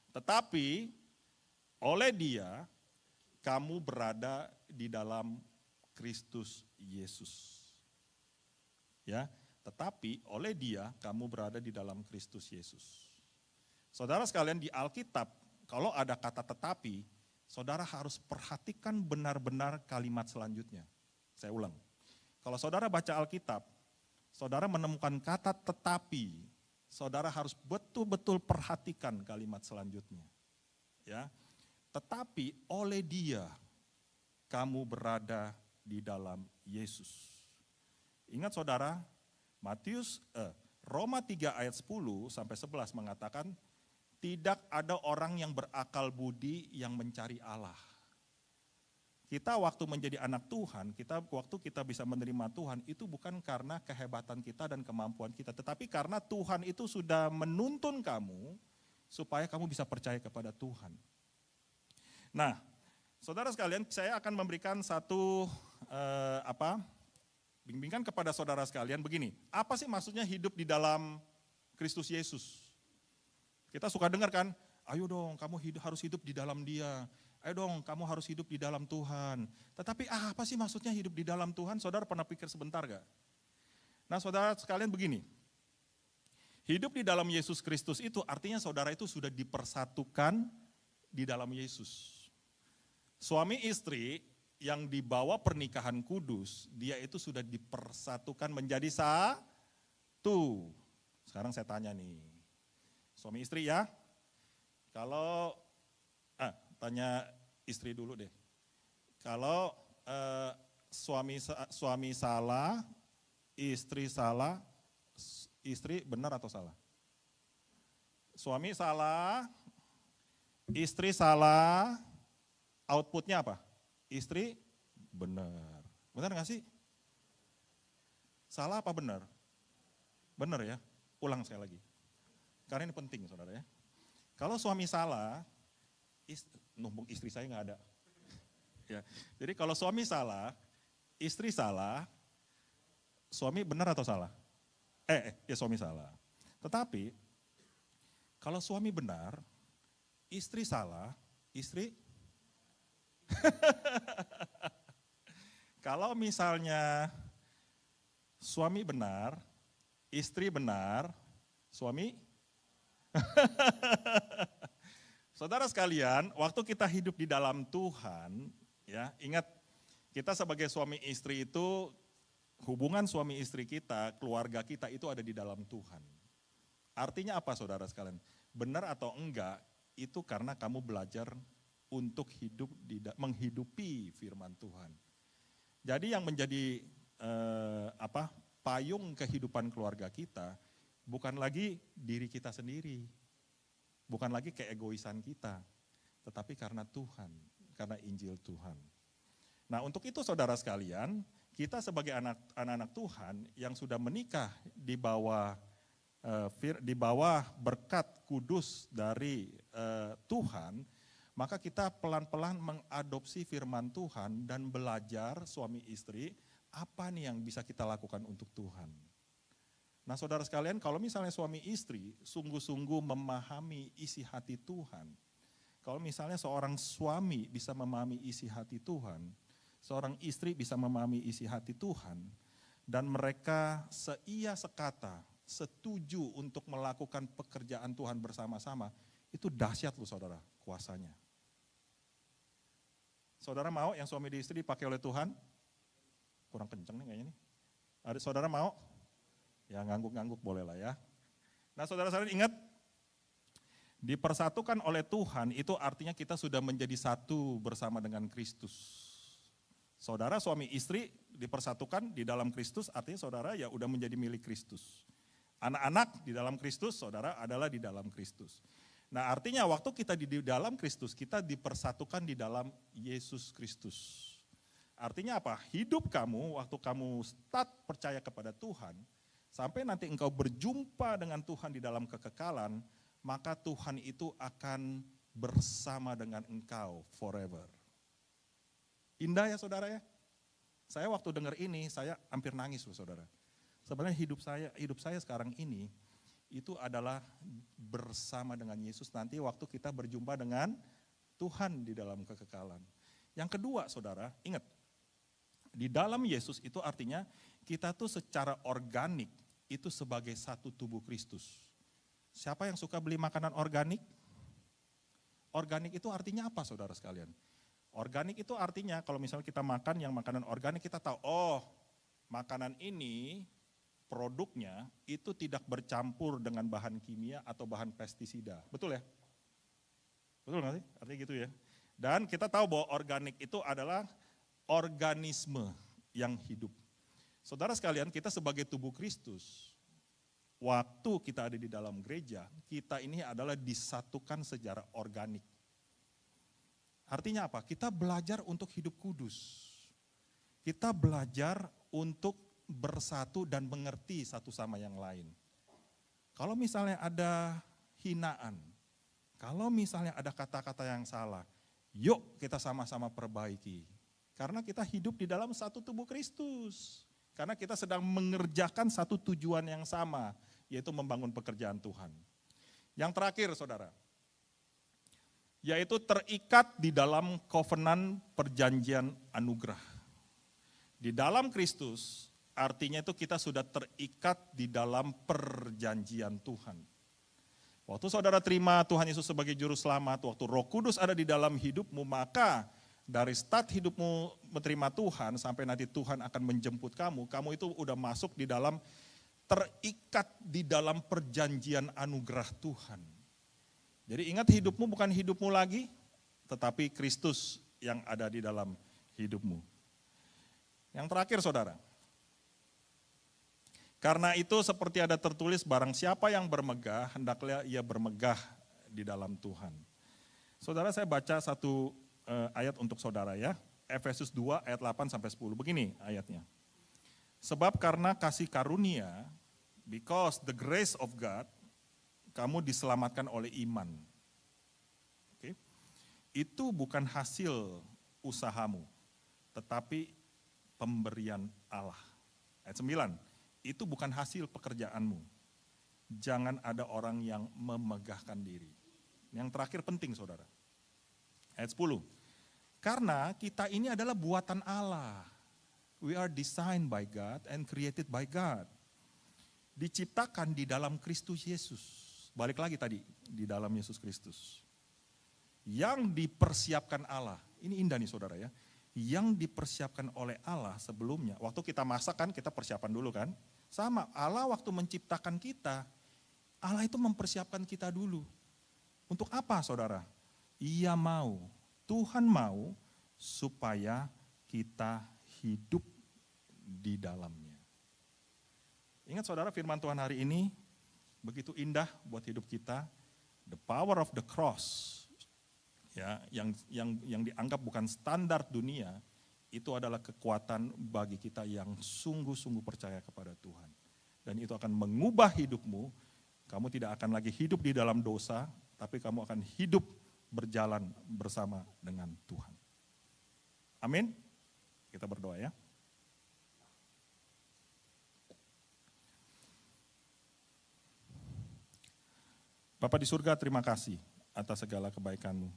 Tetapi oleh Dia, kamu berada di dalam Kristus Yesus. Ya, tetapi oleh Dia, kamu berada di dalam Kristus Yesus. Saudara sekalian, di Alkitab, kalau ada kata tetapi, saudara harus perhatikan benar-benar kalimat selanjutnya. Saya ulang. Kalau saudara baca Alkitab, saudara menemukan kata tetapi, saudara harus betul-betul perhatikan kalimat selanjutnya. Ya. Tetapi oleh Dia kamu berada di dalam Yesus. Ingat saudara, Roma 3 ayat 10 sampai 11 mengatakan, tidak ada orang yang berakal budi yang mencari Allah. Kita waktu menjadi anak Tuhan, waktu kita bisa menerima Tuhan, itu bukan karena kehebatan kita dan kemampuan kita, tetapi karena Tuhan itu sudah menuntun kamu supaya kamu bisa percaya kepada Tuhan. Nah, saudara sekalian, saya akan memberikan satu bimbingan kepada saudara sekalian begini. Apa sih maksudnya hidup di dalam Kristus Yesus? Kita suka dengar kan, ayo dong kamu harus hidup di dalam Dia. Ayo dong kamu harus hidup di dalam Tuhan. Tetapi apa sih maksudnya hidup di dalam Tuhan? Saudara pernah pikir sebentar gak? Nah saudara sekalian begini. Hidup di dalam Yesus Kristus itu artinya saudara itu sudah dipersatukan di dalam Yesus. Suami istri yang dibawa pernikahan kudus, dia itu sudah dipersatukan menjadi satu. Sekarang saya tanya nih, suami istri ya, kalau, tanya istri dulu deh. Kalau suami salah, istri salah, istri benar atau salah? Suami salah, istri salah, outputnya apa? Istri benar. Benar gak sih? Salah apa benar? Benar ya? Ulang saya lagi. Karena ini penting saudara ya. Kalau suami salah, numpuk istri saya gak ada. Ya. Jadi kalau suami salah, istri salah, suami benar atau salah? Ya suami salah. Tetapi kalau suami benar, istri salah, istri kalau misalnya suami benar, istri benar, suami saudara sekalian, waktu kita hidup di dalam Tuhan, ya ingat kita sebagai suami istri itu, hubungan suami istri kita, keluarga kita itu ada di dalam Tuhan. Artinya apa saudara sekalian? Benar atau enggak, itu karena kamu belajar untuk menghidupi firman Tuhan. Jadi yang menjadi payung kehidupan keluarga kita bukan lagi diri kita sendiri, bukan lagi keegoisan kita, tetapi karena Tuhan, karena Injil Tuhan. Nah untuk itu saudara sekalian, kita sebagai anak-anak Tuhan yang sudah menikah di bawah berkat kudus dari Tuhan, maka kita pelan-pelan mengadopsi firman Tuhan dan belajar suami istri, apa nih yang bisa kita lakukan untuk Tuhan. Nah saudara sekalian, kalau misalnya suami istri sungguh-sungguh memahami isi hati Tuhan, kalau misalnya seorang suami bisa memahami isi hati Tuhan, seorang istri bisa memahami isi hati Tuhan, dan mereka seia sekata, setuju untuk melakukan pekerjaan Tuhan bersama-sama, itu dahsyat loh saudara kuasanya. Saudara mau yang suami di istri dipakai oleh Tuhan? Kurang kenceng nih kayaknya nih. Ada saudara mau? Ya ngangguk-ngangguk boleh lah ya. Nah saudara-saudara ingat, dipersatukan oleh Tuhan itu artinya kita sudah menjadi satu bersama dengan Kristus. Saudara suami istri dipersatukan di dalam Kristus artinya saudara ya udah menjadi milik Kristus. Anak-anak di dalam Kristus, saudara adalah di dalam Kristus. Nah artinya waktu kita di dalam Kristus, kita dipersatukan di dalam Yesus Kristus. Artinya apa? Hidup kamu waktu kamu start percaya kepada Tuhan, sampai nanti engkau berjumpa dengan Tuhan di dalam kekekalan, maka Tuhan itu akan bersama dengan engkau forever. Indah ya saudara ya? Saya waktu dengar ini, saya hampir nangis loh saudara. Sebenarnya hidup saya sekarang ini, itu adalah bersama dengan Yesus nanti waktu kita berjumpa dengan Tuhan di dalam kekekalan. Yang kedua saudara, ingat, di dalam Yesus itu artinya kita tuh secara organik itu sebagai satu tubuh Kristus. Siapa yang suka beli makanan organik? Organik itu artinya apa saudara sekalian? Organik itu artinya kalau misalnya kita makan yang makanan organik kita tahu, oh makanan ini produknya itu tidak bercampur dengan bahan kimia atau bahan pestisida. Betul ya? Betul nggak sih? Artinya gitu ya. Dan kita tahu bahwa organik itu adalah organisme yang hidup. Saudara sekalian, kita sebagai tubuh Kristus, waktu kita ada di dalam gereja, kita ini adalah disatukan secara organik. Artinya apa? Kita belajar untuk hidup kudus. Kita belajar untuk bersatu dan mengerti satu sama yang lain. Kalau misalnya ada hinaan, kalau misalnya ada kata-kata yang salah, yuk kita sama-sama perbaiki. Karena kita hidup di dalam satu tubuh Kristus. Karena kita sedang mengerjakan satu tujuan yang sama, yaitu membangun pekerjaan Tuhan. Yang terakhir saudara, yaitu terikat di dalam covenant perjanjian anugerah. Di dalam Kristus, artinya itu kita sudah terikat di dalam perjanjian Tuhan. Waktu saudara terima Tuhan Yesus sebagai juru selamat, waktu Roh Kudus ada di dalam hidupmu, maka dari start hidupmu menerima Tuhan sampai nanti Tuhan akan menjemput kamu, kamu itu udah masuk di dalam, terikat di dalam perjanjian anugerah Tuhan. Jadi ingat hidupmu bukan hidupmu lagi, tetapi Kristus yang ada di dalam hidupmu. Yang terakhir saudara, karena itu seperti ada tertulis barang siapa yang bermegah, hendaklah ia bermegah di dalam Tuhan. Saudara saya baca satu ayat untuk saudara ya, Efesus 2 ayat 8 sampai 10, begini ayatnya. Sebab karena kasih karunia, because the grace of God, kamu diselamatkan oleh iman. Oke. Itu bukan hasil usahamu, tetapi pemberian Allah. Ayat 9, itu bukan hasil pekerjaanmu. Jangan ada orang yang memegahkan diri. Yang terakhir penting saudara. Ayat 10, karena kita ini adalah buatan Allah. We are designed by God and created by God. Diciptakan di dalam Kristus Yesus. Balik lagi tadi, di dalam Yesus Kristus. Yang dipersiapkan Allah, ini indah nih saudara ya. Yang dipersiapkan oleh Allah sebelumnya, waktu kita masak kan kita persiapan dulu kan. Sama, Allah waktu menciptakan kita, Allah itu mempersiapkan kita dulu. Untuk apa saudara? Ia mau, Tuhan mau supaya kita hidup di dalamnya. Ingat saudara firman Tuhan hari ini, begitu indah buat hidup kita, the power of the cross, ya, yang dianggap bukan standar dunia, itu adalah kekuatan bagi kita yang sungguh-sungguh percaya kepada Tuhan. Dan itu akan mengubah hidupmu, kamu tidak akan lagi hidup di dalam dosa, tapi kamu akan hidup berjalan bersama dengan Tuhan. Amin. Kita berdoa ya. Bapa di surga, terima kasih atas segala kebaikan-Mu.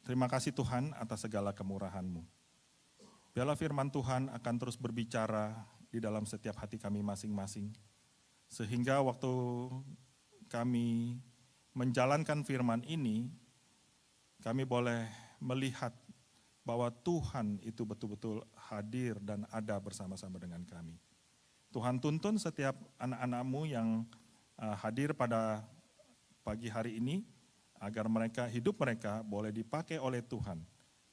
Terima kasih Tuhan atas segala kemurahan-Mu. Biarlah firman Tuhan akan terus berbicara di dalam setiap hati kami masing-masing. Sehingga waktu kami menjalankan firman ini, kami boleh melihat bahwa Tuhan itu betul-betul hadir dan ada bersama-sama dengan kami. Tuhan tuntun setiap anak-anak-Mu yang hadir pada pagi hari ini, agar hidup mereka boleh dipakai oleh Tuhan,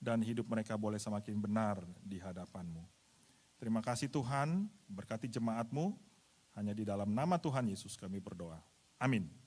dan hidup mereka boleh semakin benar di hadapan-Mu. Terima kasih Tuhan, berkati jemaat-Mu, hanya di dalam nama Tuhan Yesus kami berdoa. Amin.